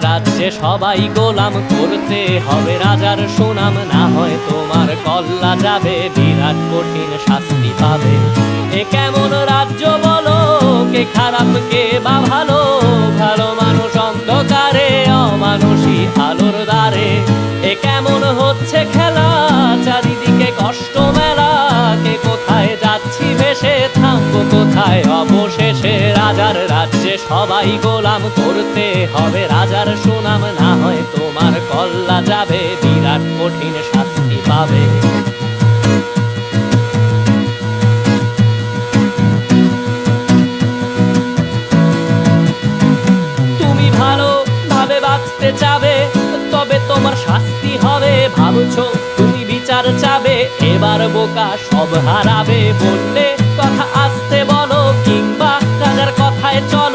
রাজ্যে সবাই গোলাম, করতে হবে রাজার সুনাম, না হয় তোমার কল্লা যাবে, বিরাট কঠিন শাস্তি পাবে। এ কেমন রাজ্য বলো, কে খারাপ কে বা ভালো, ভালো মানুষ অন্ধকারে, অমানুষী আলোর দ্বারে। এ কেমন হচ্ছে খেলা, চারিদিকে কষ্ট মেলা, কে কোথায় যাচ্ছি ভেসে, থামবো কোথায় অবশেষে। রাজার রাজ্যে সবাই গোলাম, করতে হবে রাজার সুনাম, না হয় তোমার কল্লা যাবে, বিরাট কঠিন শাস্তি পাবে। তুমি ভালো ভাবে বাঁচতে চাবে, তবে তোমার শাস্তি হবে। ভাবছো তুমি বিচার চাবে, এবার বোকা সব হারাবে। বললে কথা আস্তে বলো, কিংবা রাজার কথায় চলো,